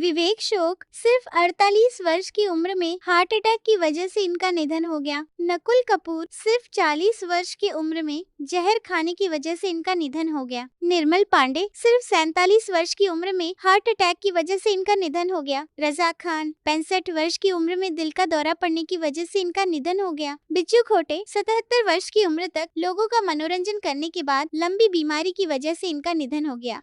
विवेक शोक सिर्फ 48 वर्ष की उम्र में हार्ट अटैक की वजह से इनका निधन हो गया। नकुल कपूर सिर्फ 40 वर्ष की उम्र में जहर खाने की वजह से इनका निधन हो गया। निर्मल पांडे सिर्फ 47 वर्ष की उम्र में हार्ट अटैक की वजह से इनका निधन हो गया। रजा खान 65 वर्ष की उम्र में दिल का दौरा पड़ने की वजह से इनका निधन हो गया। बिज्जू खोटे 77 वर्ष की उम्र तक लोगों का मनोरंजन करने के बाद लंबी बीमारी की वजह से इनका निधन हो गया।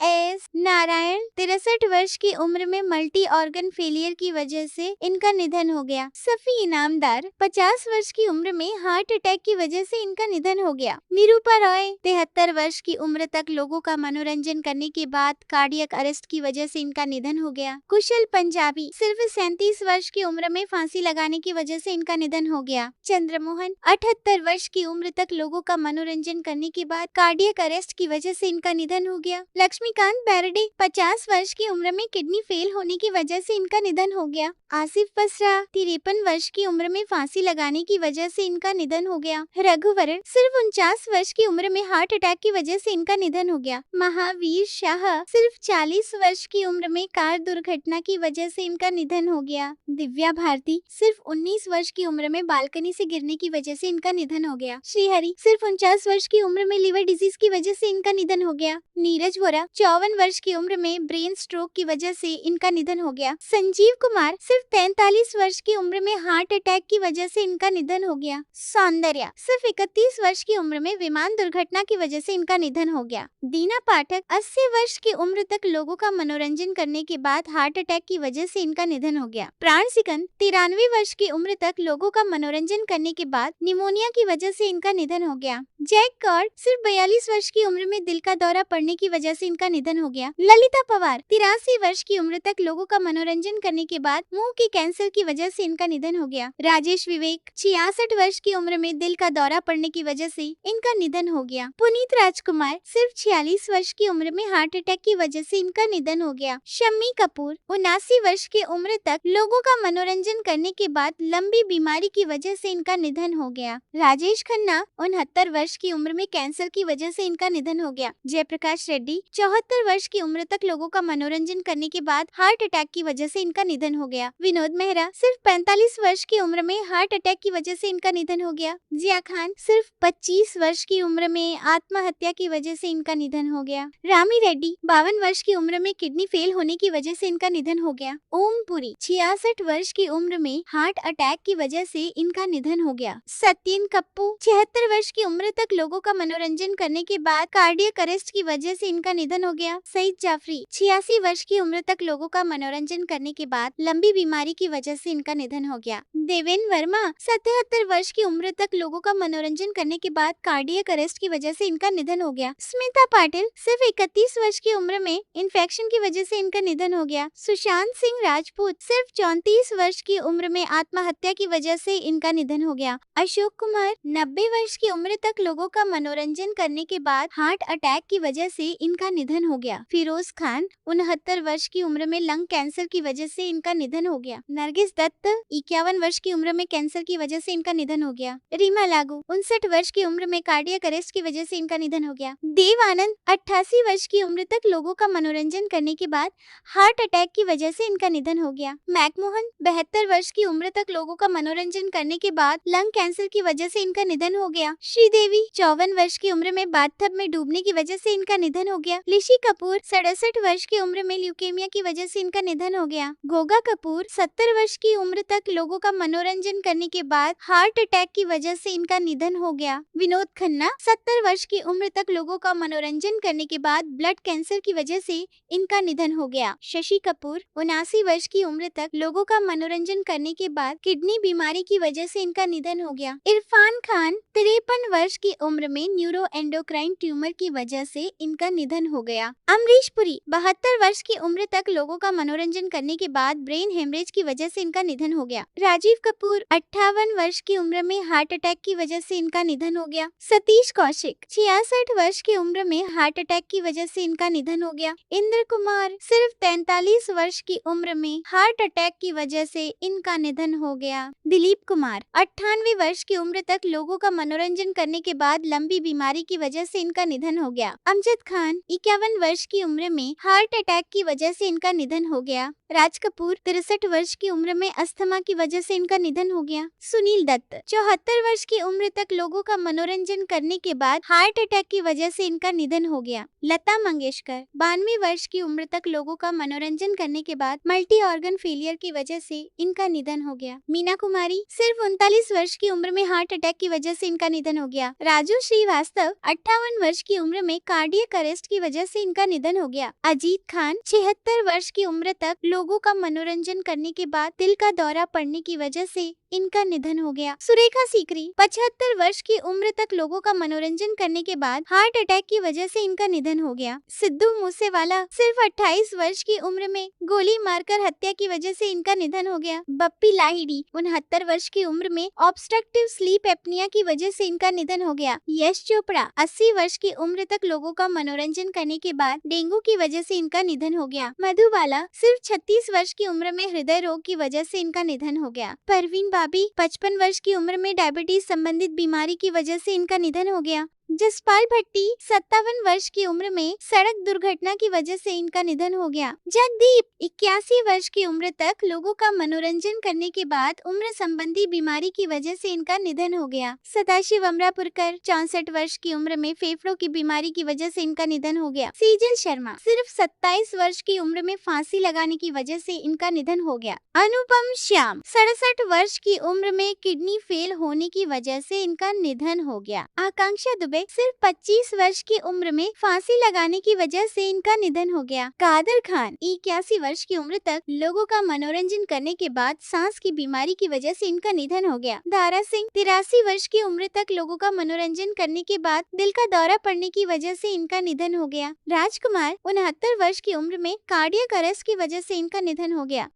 एस नारायण 63 वर्ष की उम्र में मल्टी ऑर्गन फेलियर की वजह से इनका निधन हो गया। सफी इनामदार 50 वर्ष की उम्र में हार्ट अटैक की वजह से इनका निधन हो गया। निरूपा रॉय 73 वर्ष की उम्र तक लोगों का मनोरंजन करने के बाद कार्डियक अरेस्ट की वजह से इनका निधन हो गया। कुशल पंजाबी सिर्फ 37 वर्ष की उम्र में फांसी लगाने की वजह से इनका निधन हो गया। चंद्रमोहन 78 वर्ष की उम्र तक लोगों का मनोरंजन करने के बाद कार्डियक अरेस्ट की वजह से इनका निधन हो गया। लक्ष्मीकांत बेर्डे 50 वर्ष की उम्र में किडनी फेल होने की वजह से इनका निधन हो गया। आसिफ बसरा 53 वर्ष की उम्र में फांसी लगाने की वजह से इनका निधन हो गया। रघुवरण सिर्फ 49 वर्ष की उम्र में हार्ट अटैक की वजह से इनका निधन हो गया। महावीर शाह सिर्फ 40 वर्ष की उम्र में कार दुर्घटना की वजह से इनका निधन हो गया। दिव्या भारती सिर्फ 19 वर्ष की उम्र में बालकनी से गिरने की वजह से इनका निधन हो गया। श्रीहरि सिर्फ 49 वर्ष की उम्र में लिवर डिजीज की वजह से इनका निधन हो गया। नीरज वोरा 54 वर्ष की उम्र में ब्रेन स्ट्रोक की वजह से इनका निधन हो गया। संजीव कुमार सिर्फ 43 वर्ष की उम्र में हार्ट अटैक की वजह से इनका निधन हो गया। सौंदर्या सिर्फ 31 वर्ष की उम्र में विमान दुर्घटना की वजह से इनका निधन हो गया। दीना पाठक 80 वर्ष की उम्र तक लोगों का मनोरंजन करने के बाद हार्ट अटैक की वजह से इनका निधन हो गया। प्राण सिकंद 93 वर्ष की उम्र तक लोगों का मनोरंजन करने के बाद निमोनिया की वजह से इनका निधन हो गया। जैक कॉर्ड सिर्फ 42 वर्ष की उम्र में दिल का दौरा पड़ने की वजह से इनका निधन हो गया। ललिता पवार 83 वर्ष की उम्र तक लोगों का मनोरंजन करने के बाद मुंह के कैंसर की वजह से इनका निधन हो गया। राजेश विवेक 66 वर्ष की उम्र में दिल का दौरा पड़ने की वजह से इनका निधन हो गया। पुनीत राजकुमार सिर्फ 46 वर्ष की उम्र में हार्ट अटैक की वजह से इनका निधन हो गया। शम्मी कपूर 79 वर्ष की उम्र तक लोगों का मनोरंजन करने के बाद लंबी बीमारी की वजह से इनका निधन हो गया। राजेश खन्ना 69 वर्ष की उम्र में कैंसर की वजह से इनका निधन हो गया। जयप्रकाश रेड्डी 74 वर्ष की उम्र तक लोगों का मनोरंजन करने के बाद हार्ट अटैक की वजह से इनका निधन हो गया। विनोद मेहरा सिर्फ 45 वर्ष की उम्र में हार्ट अटैक की वजह से इनका निधन हो गया। जिया खान सिर्फ 25 वर्ष की उम्र में आत्महत्या की वजह से इनका निधन हो गया। रामी रेड्डी 52 वर्ष की उम्र में किडनी फेल होने की वजह से इनका निधन हो गया। ओम पुरी 66 वर्ष की उम्र में हार्ट अटैक की वजह से इनका निधन हो गया। सत्यन कप्पू 76 वर्ष की उम्र तक लोगों का मनोरंजन करने के बाद कार्डियक अरेस्ट की वजह से इनका निधन हो गया। सईद जाफरी 86 वर्ष की उम्र तक लोगों का मनोरंजन करने के बाद लंबी बीमारी की वजह से इनका निधन हो गया। देवेन वर्मा 77 वर्ष की उम्र तक लोगों का मनोरंजन करने के बाद कार्डियक अरेस्ट की वजह से इनका निधन हो गया। स्मिता पाटिल सिर्फ 31 वर्ष की उम्र में इन्फेक्शन की वजह से इनका निधन हो गया। सुशांत सिंह राजपूत सिर्फ 34 वर्ष की उम्र में आत्महत्या की वजह से इनका निधन हो गया। अशोक कुमार 90 वर्ष की उम्र तक लोगों का मनोरंजन करने के बाद हार्ट अटैक की वजह से इनका निधन हो गया। फिरोज खान 69 वर्ष की उम्र में लंग कैंसर की वजह से इनका निधन हो गया। नरगिस दत्त 51 वर्ष की उम्र में कैंसर की वजह से इनका निधन हो गया। रीमा लागू 59 वर्ष की उम्र में कार्डियक अरेस्ट की वजह से इनका निधन हो गया। देव आनंद 88 वर्ष की उम्र तक लोगों का मनोरंजन करने के बाद हार्ट अटैक की वजह से इनका निधन हो गया। मैकमोहन 72 वर्ष की उम्र तक लोगों का मनोरंजन करने के बाद लंग कैंसर की वजह से इनका निधन हो गया। श्रीदेवी 54 वर्ष की उम्र में बाथटब में डूबने की वजह से इनका निधन हो गया। ऋषि कपूर 67 वर्ष की उम्र में ल्यूकेमिया की वजह से इनका निधन हो गया। गोगा कपूर 70 वर्ष की उम्र तक लोगों का मनोरंजन करने के बाद हार्ट अटैक की वजह से इनका निधन हो गया। विनोद खन्ना 70 वर्ष की उम्र तक लोगों का मनोरंजन करने के बाद ब्लड कैंसर की वजह से इनका निधन हो गया। शशि कपूर 79 वर्ष की उम्र तक लोगों का मनोरंजन करने के बाद किडनी बीमारी की वजह से इनका निधन हो गया। इरफान खान 53 वर्ष की उम्र में न्यूरो एंडोक्राइन ट्यूमर की वजह से इनका निधन हो गया। अमरीश पुरी 72 वर्ष की उम्र तक लोगों का मनोरंजन करने के बाद ब्रेन हेमरेज की वजह से इनका निधन हो गया। राजीव कपूर 58 वर्ष की उम्र में हार्ट अटैक की वजह से इनका निधन हो गया। सतीश कौशिक 66 वर्ष की उम्र में हार्ट अटैक की वजह से इनका निधन हो गया। इंद्र कुमार सिर्फ 43 वर्ष की उम्र में हार्ट अटैक की वजह से इनका निधन हो गया। दिलीप कुमार 98 वर्ष की उम्र तक लोगों का मनोरंजन करने के बाद लंबी बीमारी की वजह से इनका निधन हो गया। अमजद खान 51 वर्ष की उम्र में हार्ट अटैक की वजह से इनका निधन हो गया। राज कपूर 63 वर्ष की उम्र में अस्थमा की वजह से इनका निधन हो गया। सुनील दत्त 74 वर्ष की उम्र तक लोगों का मनोरंजन करने के बाद हार्ट अटैक की वजह से इनका निधन हो गया। लता मंगेशकर 92 वर्ष की उम्र तक लोगों का मनोरंजन करने के बाद मल्टी ऑर्गन फेलियर की वजह से इनका निधन हो गया। मीना कुमारी सिर्फ 39 वर्ष की उम्र में हार्ट अटैक की वजह से इनका निधन हो गया। राजू श्रीवास्तव 58 वर्ष की उम्र में कार्डियक अरेस्ट की वजह से इनका निधन हो गया। अजीत खान 76 वर्ष की उम्र तक लोगों का मनोरंजन करने के बाद दिल का दौरा पड़ने की वजह से इनका निधन हो गया। सुरेखा सीकरी 75 वर्ष की उम्र तक लोगों का मनोरंजन करने के बाद हार्ट अटैक की वजह से इनका निधन हो गया। सिद्धू मूसेवाला सिर्फ 28 वर्ष की उम्र में गोली मारकर हत्या की वजह से इनका निधन हो गया। बप्पी लाहिड़ी 69 वर्ष की उम्र में ऑब्स्ट्रक्टिव स्लीप एप्निया की वजह से इनका निधन हो गया। यश चोपड़ा 80 वर्ष की उम्र तक लोगों का मनोरंजन करने के बाद डेंगू की वजह से इनका निधन हो गया। मधुबाला सिर्फ 36 वर्ष की उम्र में हृदय रोग की वजह से इनका निधन हो गया। परवीन बाबी 55 वर्ष की उम्र में डायबिटीज संबंधित बीमारी की वजह से इनका निधन हो गया। जसपाल भट्टी 57 वर्ष की उम्र में सड़क दुर्घटना की वजह से इनका निधन हो गया। जगदीप 81 वर्ष की उम्र तक लोगों का मनोरंजन करने के बाद उम्र संबंधी बीमारी की वजह से इनका निधन हो गया। सदाशिव अमरापुरकर 64 वर्ष की उम्र में फेफड़ों की बीमारी की वजह से इनका निधन हो गया। सीजल शर्मा सिर्फ 27 वर्ष की उम्र में फांसी लगाने की वजह से इनका निधन हो गया। अनुपम श्याम 67 वर्ष की उम्र में किडनी फेल होने की वजह से इनका निधन हो गया। आकांक्षा दुबे सिर्फ 25 वर्ष की उम्र में फांसी लगाने की वजह से इनका निधन हो गया। कादर खान 81 वर्ष की उम्र तक लोगों का मनोरंजन करने के बाद सांस की बीमारी की वजह से इनका निधन हो गया। दारा सिंह 83 वर्ष की उम्र तक लोगों का मनोरंजन करने के बाद दिल का दौरा पड़ने की वजह से इनका निधन हो गया। राजकुमार 69 वर्ष की उम्र में कार्डियक अरेस्ट की वजह से इनका निधन हो गया।